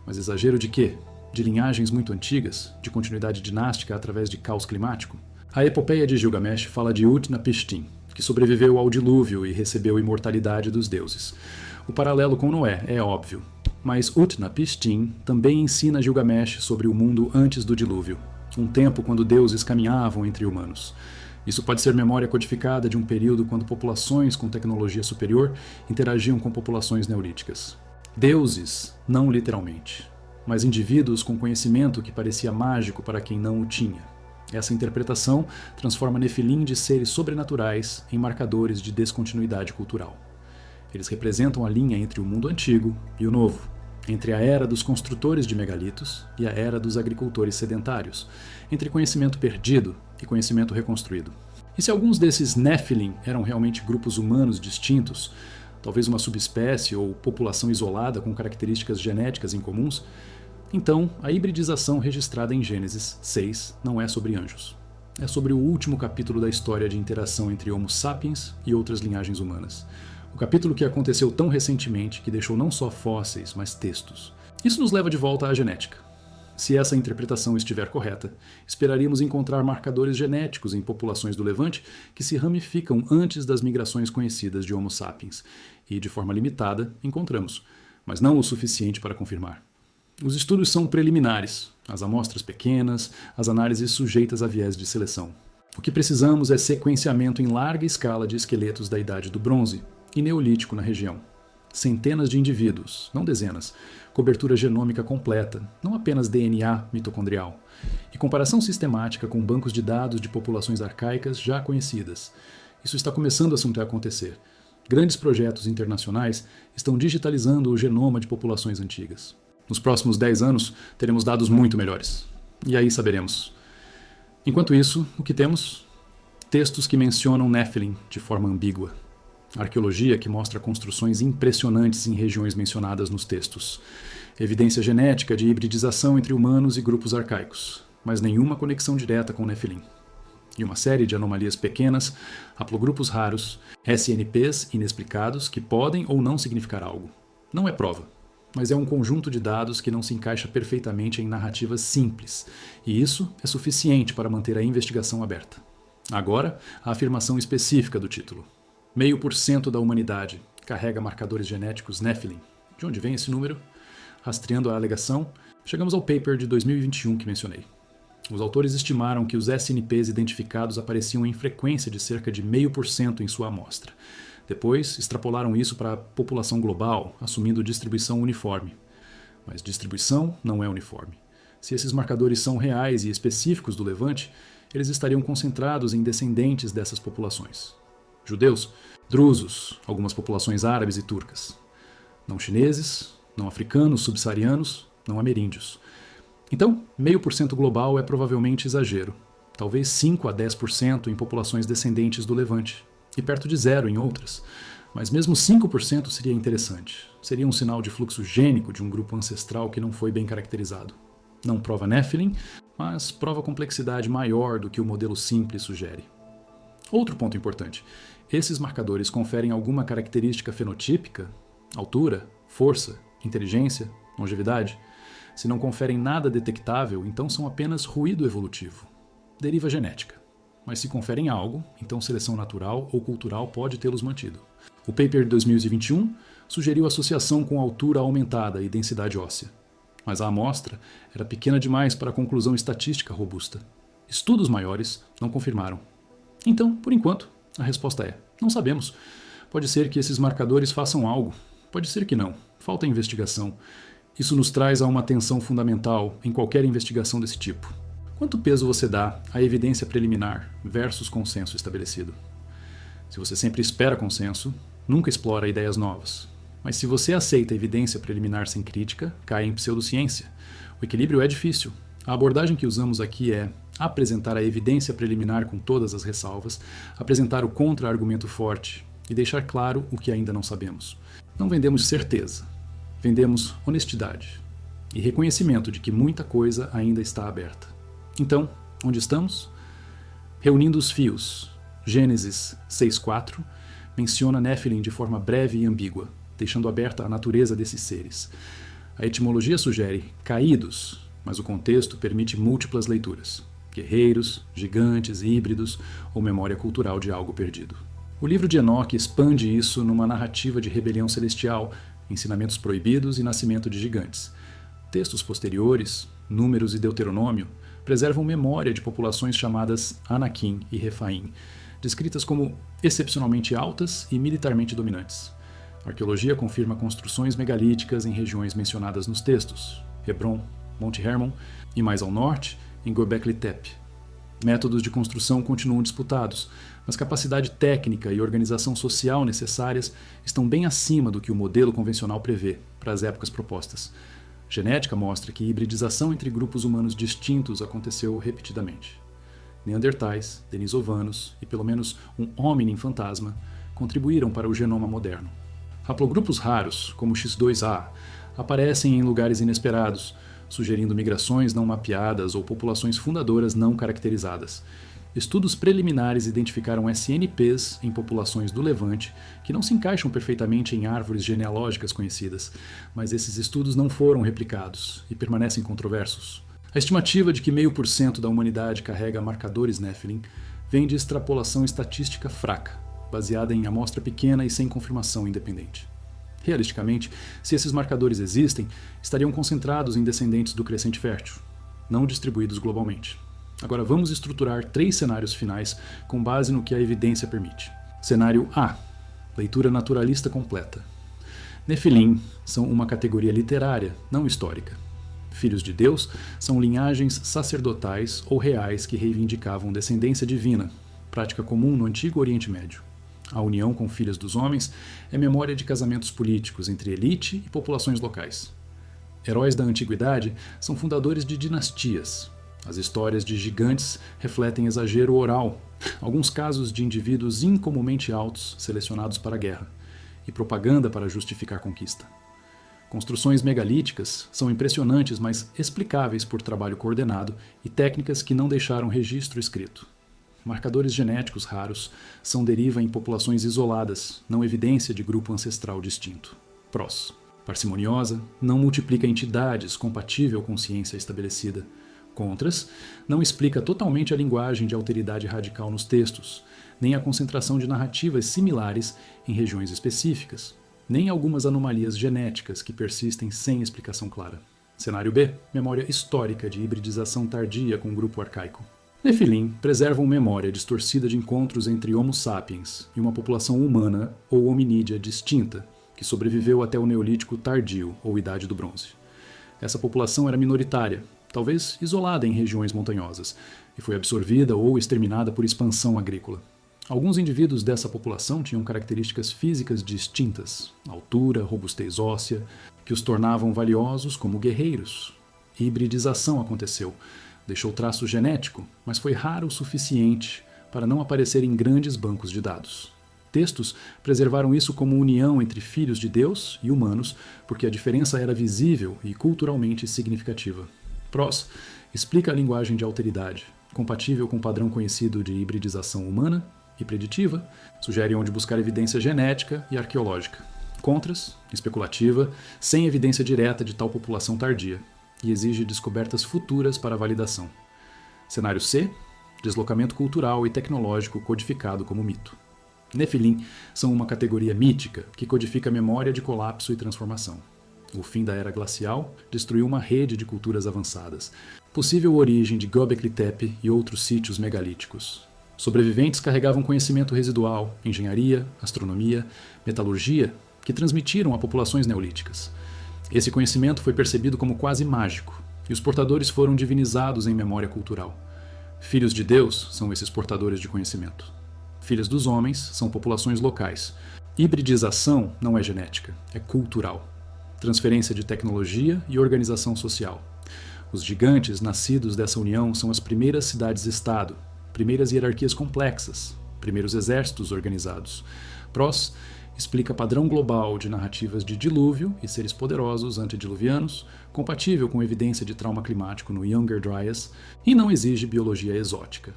Mas exagero de quê? De linhagens muito antigas, de continuidade dinástica através de caos climático? A epopeia de Gilgamesh fala de Utnapishtim, que sobreviveu ao dilúvio e recebeu imortalidade dos deuses. O paralelo com Noé é óbvio, mas Utnapishtim também ensina Gilgamesh sobre o mundo antes do dilúvio, um tempo quando deuses caminhavam entre humanos. Isso pode ser memória codificada de um período quando populações com tecnologia superior interagiam com populações neolíticas. Deuses, não literalmente, mas indivíduos com conhecimento que parecia mágico para quem não o tinha. Essa interpretação transforma Nefilim de seres sobrenaturais em marcadores de descontinuidade cultural. Eles representam a linha entre o mundo antigo e o novo, entre a era dos construtores de megalitos e a era dos agricultores sedentários, entre conhecimento perdido e conhecimento reconstruído. E se alguns desses Nefilim eram realmente grupos humanos distintos, talvez uma subespécie ou população isolada com características genéticas incomuns, então a hibridização registrada em Gênesis 6 não é sobre anjos. É sobre o último capítulo da história de interação entre Homo sapiens e outras linhagens humanas. O capítulo que aconteceu tão recentemente que deixou não só fósseis, mas textos. Isso nos leva de volta à genética. Se essa interpretação estiver correta, esperaríamos encontrar marcadores genéticos em populações do Levante que se ramificam antes das migrações conhecidas de Homo sapiens. E, de forma limitada, encontramos, mas não o suficiente para confirmar. Os estudos são preliminares, as amostras pequenas, as análises sujeitas a viés de seleção. O que precisamos é sequenciamento em larga escala de esqueletos da Idade do Bronze e Neolítico na região. Centenas de indivíduos, não dezenas, cobertura genômica completa, não apenas DNA mitocondrial, e comparação sistemática com bancos de dados de populações arcaicas já conhecidas. Isso está começando a acontecer. Grandes projetos internacionais estão digitalizando o genoma de populações antigas. Nos próximos 10 anos, teremos dados muito melhores. E aí saberemos. Enquanto isso, o que temos? Textos que mencionam Nephilim de forma ambígua. Arqueologia que mostra construções impressionantes em regiões mencionadas nos textos. Evidência genética de hibridização entre humanos e grupos arcaicos, mas nenhuma conexão direta com Nephilim. E uma série de anomalias pequenas, haplogrupos raros, SNPs inexplicados que podem ou não significar algo. Não é prova, mas é um conjunto de dados que não se encaixa perfeitamente em narrativas simples, e isso é suficiente para manter a investigação aberta. Agora, a afirmação específica do título. 0,5% da humanidade carrega marcadores genéticos Nephilim. De onde vem esse número? Rastreando a alegação, chegamos ao paper de 2021 que mencionei. Os autores estimaram que os SNPs identificados apareciam em frequência de cerca de 0,5% em sua amostra. Depois, extrapolaram isso para a população global, assumindo distribuição uniforme. Mas distribuição não é uniforme. Se esses marcadores são reais e específicos do Levante, eles estariam concentrados em descendentes dessas populações. Judeus, drusos, algumas populações árabes e turcas. Não chineses, não africanos, subsaarianos, não ameríndios. Então, 0,5% global é provavelmente exagero. Talvez 5 a 10% em populações descendentes do Levante. E perto de zero em outras. Mas mesmo 5% seria interessante. Seria um sinal de fluxo gênico de um grupo ancestral que não foi bem caracterizado. Não prova Nephilim, mas prova complexidade maior do que o modelo simples sugere. Outro ponto importante. Esses marcadores conferem alguma característica fenotípica? Altura? Força? Inteligência? Longevidade? Se não conferem nada detectável, então são apenas ruído evolutivo. Deriva genética. Mas se conferem algo, então seleção natural ou cultural pode tê-los mantido. O paper de 2021 sugeriu associação com altura aumentada e densidade óssea. Mas a amostra era pequena demais para a conclusão estatística robusta. Estudos maiores não confirmaram. Então, por enquanto, a resposta é: não sabemos. Pode ser que esses marcadores façam algo. Pode ser que não. Falta investigação. Isso nos traz a uma tensão fundamental em qualquer investigação desse tipo. Quanto peso você dá à evidência preliminar versus consenso estabelecido? Se você sempre espera consenso, nunca explora ideias novas. Mas se você aceita evidência preliminar sem crítica, cai em pseudociência. O equilíbrio é difícil. A abordagem que usamos aqui é apresentar a evidência preliminar com todas as ressalvas, apresentar o contra-argumento forte e deixar claro o que ainda não sabemos. Não vendemos certeza, vendemos honestidade e reconhecimento de que muita coisa ainda está aberta. Então, onde estamos? Reunindo os fios. Gênesis 6.4 menciona Nephilim de forma breve e ambígua, deixando aberta a natureza desses seres. A etimologia sugere caídos, mas o contexto permite múltiplas leituras. Guerreiros, gigantes, híbridos ou memória cultural de algo perdido. O livro de Enoque expande isso numa narrativa de rebelião celestial, ensinamentos proibidos e nascimento de gigantes. Textos posteriores, Números e Deuteronômio, preservam memória de populações chamadas Anakim e Refaim, descritas como excepcionalmente altas e militarmente dominantes. A arqueologia confirma construções megalíticas em regiões mencionadas nos textos, Hebron, Monte Hermon e mais ao norte, em Göbekli Tepe. Métodos de construção continuam disputados, mas capacidade técnica e organização social necessárias estão bem acima do que o modelo convencional prevê para as épocas propostas. Genética mostra que hibridização entre grupos humanos distintos aconteceu repetidamente. Neandertais, denisovanos e pelo menos um hominem fantasma contribuíram para o genoma moderno. Haplogrupos raros, como o X2A, aparecem em lugares inesperados, sugerindo migrações não mapeadas ou populações fundadoras não caracterizadas. Estudos preliminares identificaram SNPs em populações do Levante que não se encaixam perfeitamente em árvores genealógicas conhecidas, mas esses estudos não foram replicados e permanecem controversos. A estimativa de que 0,5% da humanidade carrega marcadores Nephilim vem de extrapolação estatística fraca, baseada em amostra pequena e sem confirmação independente. Realisticamente, se esses marcadores existem, estariam concentrados em descendentes do crescente fértil, não distribuídos globalmente. Agora vamos estruturar 3 cenários finais com base no que a evidência permite. Cenário A. Leitura naturalista completa. Nefilim são uma categoria literária, não histórica. Filhos de Deus são linhagens sacerdotais ou reais que reivindicavam descendência divina, prática comum no Antigo Oriente Médio. A união com filhas dos homens é memória de casamentos políticos entre elite e populações locais. Heróis da antiguidade são fundadores de dinastias. As histórias de gigantes refletem exagero oral, alguns casos de indivíduos incomumente altos selecionados para a guerra, e propaganda para justificar conquista. Construções megalíticas são impressionantes, mas explicáveis por trabalho coordenado e técnicas que não deixaram registro escrito. Marcadores genéticos raros são deriva em populações isoladas, não evidência de grupo ancestral distinto. Prós. Parcimoniosa, não multiplica entidades compatível com ciência estabelecida. Contras, não explica totalmente a linguagem de alteridade radical nos textos, nem a concentração de narrativas similares em regiões específicas, nem algumas anomalias genéticas que persistem sem explicação clara. Cenário B. Memória histórica de hibridização tardia com o grupo arcaico. Nefilim preservam memória distorcida de encontros entre Homo sapiens e uma população humana ou hominídea distinta, que sobreviveu até o Neolítico tardio ou Idade do Bronze. Essa população era minoritária, talvez isolada em regiões montanhosas, e foi absorvida ou exterminada por expansão agrícola. Alguns indivíduos dessa população tinham características físicas distintas, altura, robustez óssea, que os tornavam valiosos como guerreiros. Hibridização aconteceu, deixou traço genético, mas foi raro o suficiente para não aparecer em grandes bancos de dados. Textos preservaram isso como união entre filhos de Deus e humanos, porque a diferença era visível e culturalmente significativa. Prós explica a linguagem de alteridade, compatível com o padrão conhecido de hibridização humana e preditiva, sugere onde buscar evidência genética e arqueológica. Contras, especulativa, sem evidência direta de tal população tardia, e exige descobertas futuras para validação. Cenário C, deslocamento cultural e tecnológico codificado como mito. Nefilim são uma categoria mítica que codifica a memória de colapso e transformação. O fim da era glacial destruiu uma rede de culturas avançadas, possível origem de Göbekli Tepe e outros sítios megalíticos. Sobreviventes carregavam conhecimento residual, engenharia, astronomia, metalurgia, que transmitiram a populações neolíticas. Esse conhecimento foi percebido como quase mágico, e os portadores foram divinizados em memória cultural. Filhos de Deus são esses portadores de conhecimento. Filhos dos homens são populações locais. Hibridização não é genética, é cultural. Transferência de tecnologia e organização social. Os gigantes nascidos dessa união são as primeiras cidades-estado, primeiras hierarquias complexas, primeiros exércitos organizados. Prós explica padrão global de narrativas de dilúvio e seres poderosos antediluvianos, compatível com evidência de trauma climático no Younger Dryas, e não exige biologia exótica.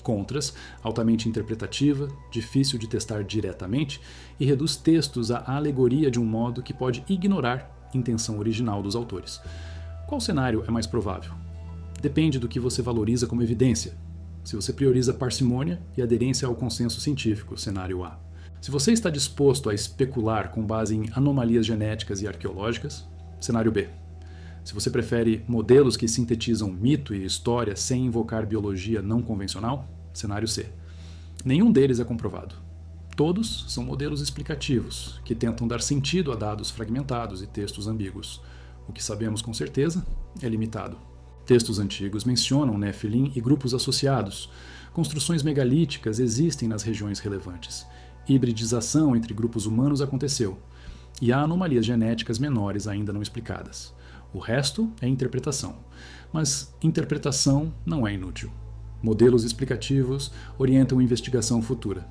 Contras, altamente interpretativa, difícil de testar diretamente e reduz textos à alegoria de um modo que pode ignorar a intenção original dos autores. Qual cenário é mais provável? Depende do que você valoriza como evidência. Se você prioriza parcimônia e aderência ao consenso científico, cenário A. Se você está disposto a especular com base em anomalias genéticas e arqueológicas, cenário B. Se você prefere modelos que sintetizam mito e história sem invocar biologia não convencional, cenário C. Nenhum deles é comprovado. Todos são modelos explicativos, que tentam dar sentido a dados fragmentados e textos ambíguos. O que sabemos com certeza é limitado. Textos antigos mencionam Nefilim e grupos associados. Construções megalíticas existem nas regiões relevantes. Hibridização entre grupos humanos aconteceu. E há anomalias genéticas menores ainda não explicadas. O resto é interpretação. Mas interpretação não é inútil. Modelos explicativos orientam investigação futura.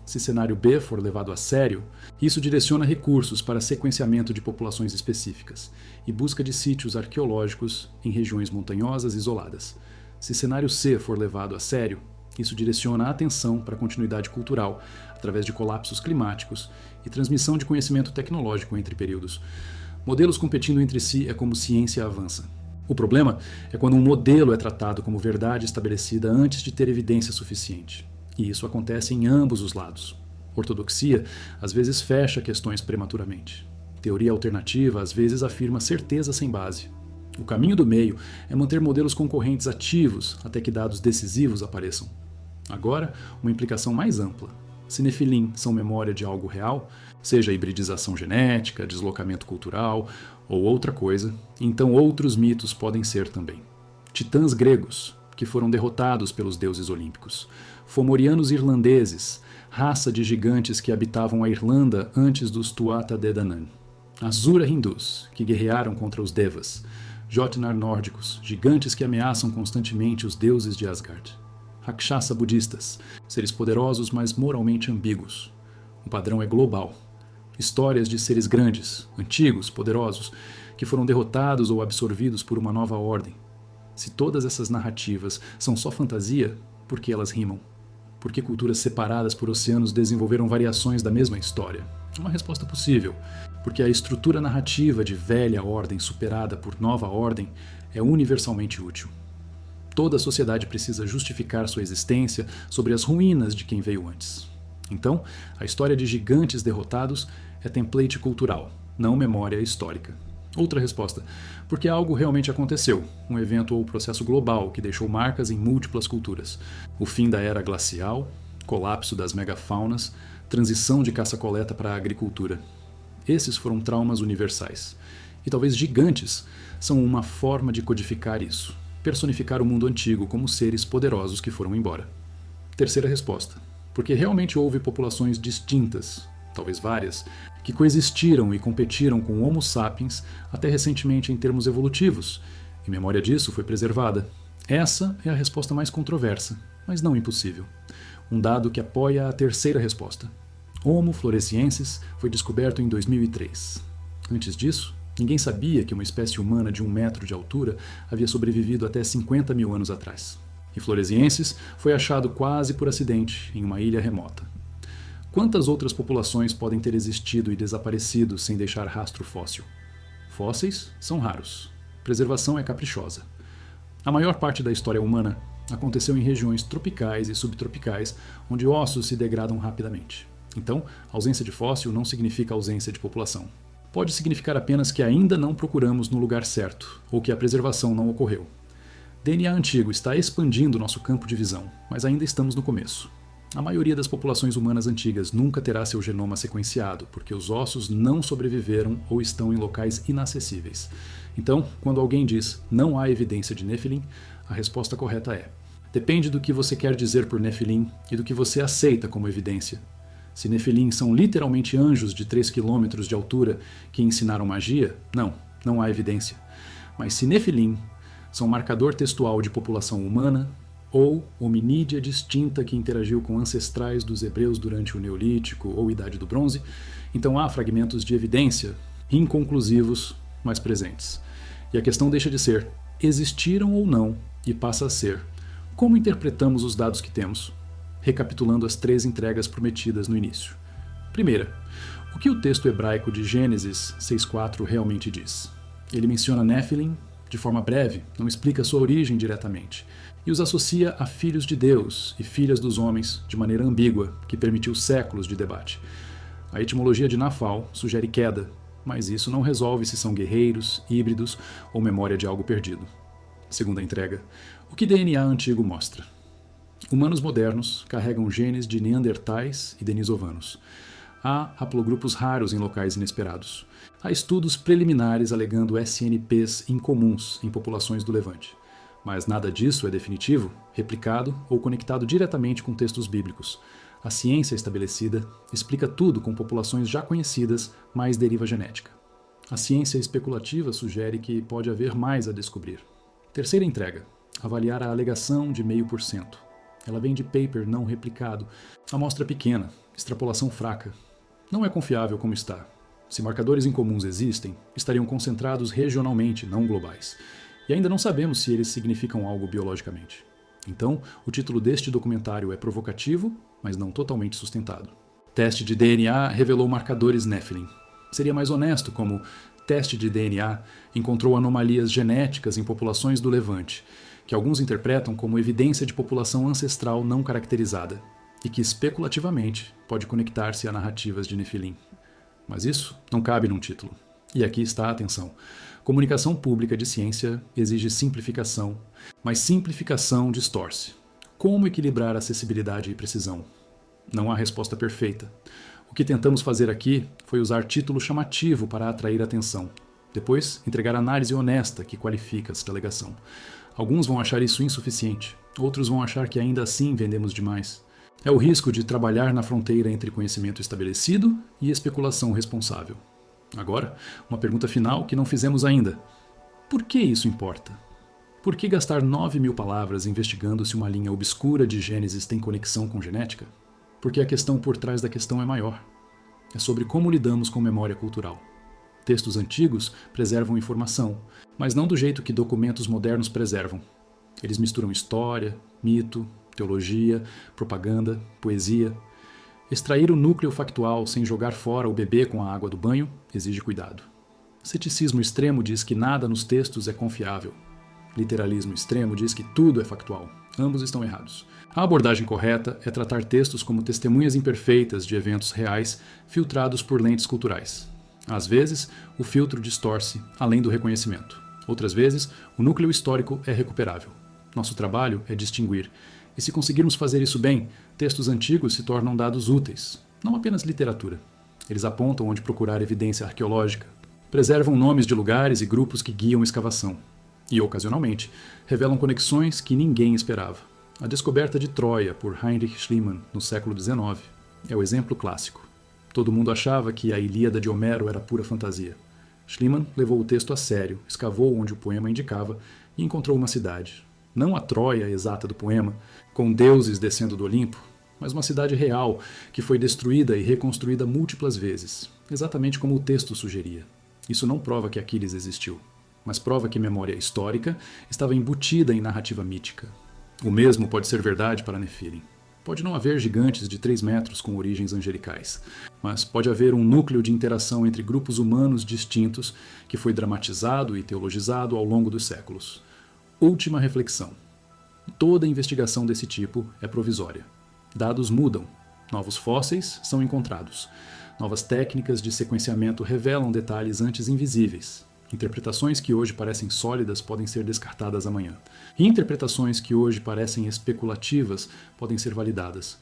Se cenário B for levado a sério, isso direciona recursos para sequenciamento de populações específicas e busca de sítios arqueológicos em regiões montanhosas isoladas. Se cenário C for levado a sério, isso direciona a atenção para a continuidade cultural, através de colapsos climáticos e transmissão de conhecimento tecnológico entre períodos. Modelos competindo entre si é como ciência avança. O problema é quando um modelo é tratado como verdade estabelecida antes de ter evidência suficiente. E isso acontece em ambos os lados. Ortodoxia às vezes fecha questões prematuramente. Teoria alternativa às vezes afirma certeza sem base. O caminho do meio é manter modelos concorrentes ativos até que dados decisivos apareçam. Agora, uma implicação mais ampla. Se Nefilim são memória de algo real, seja hibridização genética, deslocamento cultural ou outra coisa, então outros mitos podem ser também. Titãs gregos, que foram derrotados pelos deuses olímpicos. Fomorianos irlandeses, raça de gigantes que habitavam a Irlanda antes dos Tuatha Dé Danann. Asura hindus, que guerrearam contra os Devas. Jotnar nórdicos, gigantes que ameaçam constantemente os deuses de Asgard. Rakshasa budistas, seres poderosos mas moralmente ambíguos. O padrão é global. Histórias de seres grandes, antigos, poderosos, que foram derrotados ou absorvidos por uma nova ordem. Se todas essas narrativas são só fantasia, por que elas rimam? Por que culturas separadas por oceanos desenvolveram variações da mesma história? Uma resposta possível, porque a estrutura narrativa de velha ordem superada por nova ordem é universalmente útil. Toda a sociedade precisa justificar sua existência sobre as ruínas de quem veio antes. Então, a história de gigantes derrotados é template cultural, não memória histórica. Outra resposta, porque algo realmente aconteceu, um evento ou processo global que deixou marcas em múltiplas culturas. O fim da era glacial, colapso das megafaunas, transição de caça-coleta para a agricultura. Esses foram traumas universais. E talvez gigantes são uma forma de codificar isso. Personificar o mundo antigo como seres poderosos que foram embora. Terceira resposta. Porque realmente houve populações distintas, talvez várias, que coexistiram e competiram com o Homo sapiens até recentemente em termos evolutivos, e memória disso foi preservada. Essa é a resposta mais controversa, mas não impossível. Um dado que apoia a terceira resposta. Homo floresiensis foi descoberto em 2003. Antes disso, ninguém sabia que uma espécie humana de 1 metro de altura havia sobrevivido até 50 mil anos atrás. E Floresiensis foi achado quase por acidente em uma ilha remota. Quantas outras populações podem ter existido e desaparecido sem deixar rastro fóssil? Fósseis são raros. Preservação é caprichosa. A maior parte da história humana aconteceu em regiões tropicais e subtropicais, onde ossos se degradam rapidamente. Então, ausência de fóssil não significa ausência de população. Pode significar apenas que ainda não procuramos no lugar certo, ou que a preservação não ocorreu. DNA antigo está expandindo nosso campo de visão, mas ainda estamos no começo. A maioria das populações humanas antigas nunca terá seu genoma sequenciado, porque os ossos não sobreviveram ou estão em locais inacessíveis. Então, quando alguém diz não há evidência de Nefilim, a resposta correta é: depende do que você quer dizer por Nefilim e do que você aceita como evidência. Se Nefilim são literalmente anjos de 3 km de altura que ensinaram magia, não há evidência. Mas se Nefilim são marcador textual de população humana ou hominídea distinta que interagiu com ancestrais dos hebreus durante o Neolítico ou Idade do Bronze, então há fragmentos de evidência inconclusivos, mas presentes. E a questão deixa de ser existiram ou não e passa a ser como interpretamos os dados que temos. Recapitulando as 3 entregas prometidas no início. Primeira, o que o texto hebraico de Gênesis 6:4 realmente diz? Ele menciona Nefilim de forma breve, não explica sua origem diretamente, e os associa a filhos de Deus e filhas dos homens de maneira ambígua, que permitiu séculos de debate. A etimologia de Nafal sugere queda, mas isso não resolve se são guerreiros, híbridos ou memória de algo perdido. Segunda entrega, o que DNA antigo mostra? Humanos modernos carregam genes de neandertais e denisovanos. Há haplogrupos raros em locais inesperados. Há estudos preliminares alegando SNPs incomuns em populações do Levante. Mas nada disso é definitivo, replicado ou conectado diretamente com textos bíblicos. A ciência estabelecida explica tudo com populações já conhecidas, mais deriva genética. A ciência especulativa sugere que pode haver mais a descobrir. Terceira entrega, avaliar a alegação de 0,5%. Ela vem de paper não replicado, amostra pequena, extrapolação fraca. Não é confiável como está. Se marcadores incomuns existem, estariam concentrados regionalmente, não globais. E ainda não sabemos se eles significam algo biologicamente. Então, o título deste documentário é provocativo, mas não totalmente sustentado. Teste de DNA revelou marcadores Nephilim. Seria mais honesto como teste de DNA encontrou anomalias genéticas em populações do Levante, que alguns interpretam como evidência de população ancestral não caracterizada, e que especulativamente pode conectar-se a narrativas de Nefilim. Mas isso não cabe num título. E aqui está a atenção. Comunicação pública de ciência exige simplificação, mas simplificação distorce. Como equilibrar acessibilidade e precisão? Não há resposta perfeita. O que tentamos fazer aqui foi usar título chamativo para atrair atenção. Depois, entregar análise honesta que qualifica esta alegação. Alguns vão achar isso insuficiente, outros vão achar que ainda assim vendemos demais. É o risco de trabalhar na fronteira entre conhecimento estabelecido e especulação responsável. Agora, uma pergunta final que não fizemos ainda. Por que isso importa? Por que gastar 9.000 palavras investigando se uma linha obscura de Gênesis tem conexão com genética? Porque a questão por trás da questão é maior. É sobre como lidamos com memória cultural. Textos antigos preservam informação, mas não do jeito que documentos modernos preservam. Eles misturam história, mito, teologia, propaganda, poesia. Extrair o núcleo factual sem jogar fora o bebê com a água do banho exige cuidado. Ceticismo extremo diz que nada nos textos é confiável. Literalismo extremo diz que tudo é factual. Ambos estão errados. A abordagem correta é tratar textos como testemunhas imperfeitas de eventos reais filtrados por lentes culturais. Às vezes, o filtro distorce, além do reconhecimento. Outras vezes, o núcleo histórico é recuperável. Nosso trabalho é distinguir. E se conseguirmos fazer isso bem, textos antigos se tornam dados úteis, não apenas literatura. Eles apontam onde procurar evidência arqueológica, preservam nomes de lugares e grupos que guiam a escavação. E, ocasionalmente, revelam conexões que ninguém esperava. A descoberta de Troia por Heinrich Schliemann no século XIX é o exemplo clássico. Todo mundo achava que a Ilíada de Homero era pura fantasia. Schliemann levou o texto a sério, escavou onde o poema indicava e encontrou uma cidade. Não a Troia exata do poema, com deuses descendo do Olimpo, mas uma cidade real que foi destruída e reconstruída múltiplas vezes, exatamente como o texto sugeria. Isso não prova que Aquiles existiu, mas prova que memória histórica estava embutida em narrativa mítica. O mesmo pode ser verdade para Nefilim. Pode não haver gigantes de 3 metros com origens angelicais, mas pode haver um núcleo de interação entre grupos humanos distintos que foi dramatizado e teologizado ao longo dos séculos. Última reflexão. Toda investigação desse tipo é provisória. Dados mudam. Novos fósseis são encontrados. Novas técnicas de sequenciamento revelam detalhes antes invisíveis. Interpretações que hoje parecem sólidas podem ser descartadas amanhã. E interpretações que hoje parecem especulativas podem ser validadas.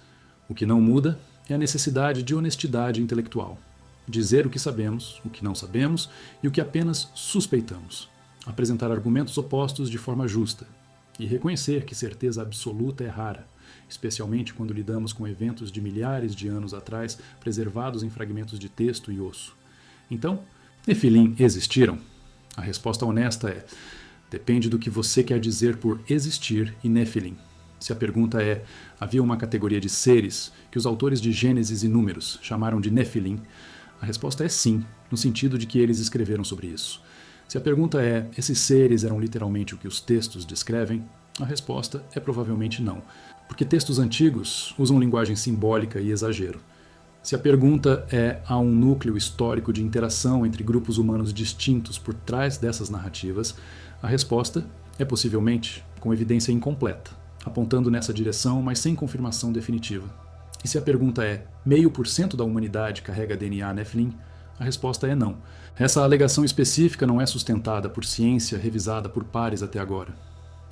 O que não muda é a necessidade de honestidade intelectual. Dizer o que sabemos, o que não sabemos e o que apenas suspeitamos. Apresentar argumentos opostos de forma justa. E reconhecer que certeza absoluta é rara, especialmente quando lidamos com eventos de milhares de anos atrás preservados em fragmentos de texto e osso. Então, Nefilim existiram? A resposta honesta é: depende do que você quer dizer por existir e Nefilim. Se a pergunta é: havia uma categoria de seres que os autores de Gênesis e Números chamaram de Nefilim, a resposta é sim, no sentido de que eles escreveram sobre isso. Se a pergunta é: esses seres eram literalmente o que os textos descrevem, a resposta é provavelmente não, porque textos antigos usam linguagem simbólica e exagero. Se a pergunta é: há um núcleo histórico de interação entre grupos humanos distintos por trás dessas narrativas, a resposta é possivelmente com evidência incompleta, apontando nessa direção, mas sem confirmação definitiva. E se a pergunta é: 0,5% da humanidade carrega DNA Nefilim, a resposta é não. Essa alegação específica não é sustentada por ciência revisada por pares até agora.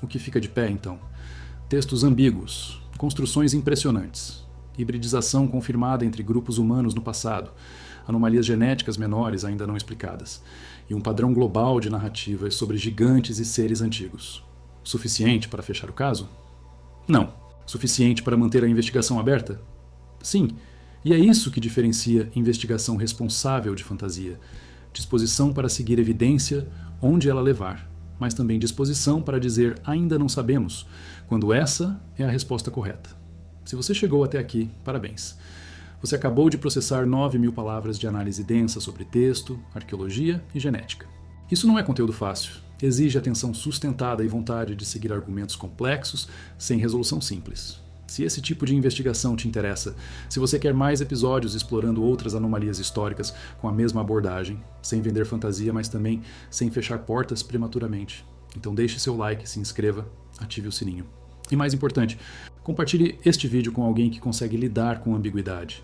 O que fica de pé, então? Textos ambíguos, construções impressionantes, hibridização confirmada entre grupos humanos no passado, anomalias genéticas menores ainda não explicadas, e um padrão global de narrativas sobre gigantes e seres antigos. Suficiente para fechar o caso? Não. Suficiente para manter a investigação aberta? Sim. E é isso que diferencia investigação responsável de fantasia, disposição para seguir evidência onde ela levar, mas também disposição para dizer ainda não sabemos, quando essa é a resposta correta. Se você chegou até aqui, parabéns. Você acabou de processar 9.000 palavras de análise densa sobre texto, arqueologia e genética. Isso não é conteúdo fácil. Exige atenção sustentada e vontade de seguir argumentos complexos sem resolução simples. Se esse tipo de investigação te interessa, se você quer mais episódios explorando outras anomalias históricas com a mesma abordagem, sem vender fantasia, mas também sem fechar portas prematuramente, então deixe seu like, se inscreva, ative o sininho. E mais importante, compartilhe este vídeo com alguém que consegue lidar com ambiguidade.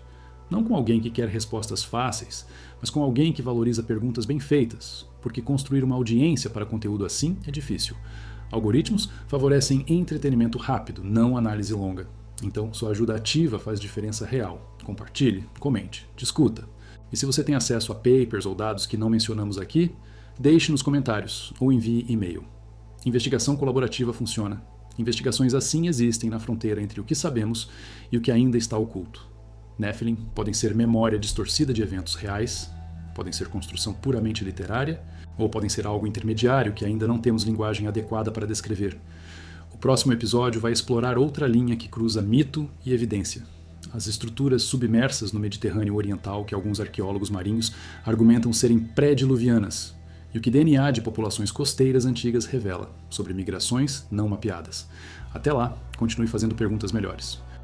Não com alguém que quer respostas fáceis, mas com alguém que valoriza perguntas bem feitas, porque construir uma audiência para conteúdo assim é difícil. Algoritmos favorecem entretenimento rápido, não análise longa. Então, sua ajuda ativa faz diferença real. Compartilhe, comente, discuta. E se você tem acesso a papers ou dados que não mencionamos aqui, deixe nos comentários ou envie e-mail. Investigação colaborativa funciona. Investigações assim existem na fronteira entre o que sabemos e o que ainda está oculto. Nephilim podem ser memória distorcida de eventos reais, podem ser construção puramente literária, ou podem ser algo intermediário que ainda não temos linguagem adequada para descrever. O próximo episódio vai explorar outra linha que cruza mito e evidência. As estruturas submersas no Mediterrâneo Oriental que alguns arqueólogos marinhos argumentam serem pré-diluvianas, e o que DNA de populações costeiras antigas revela sobre migrações não mapeadas. Até lá, continue fazendo perguntas melhores.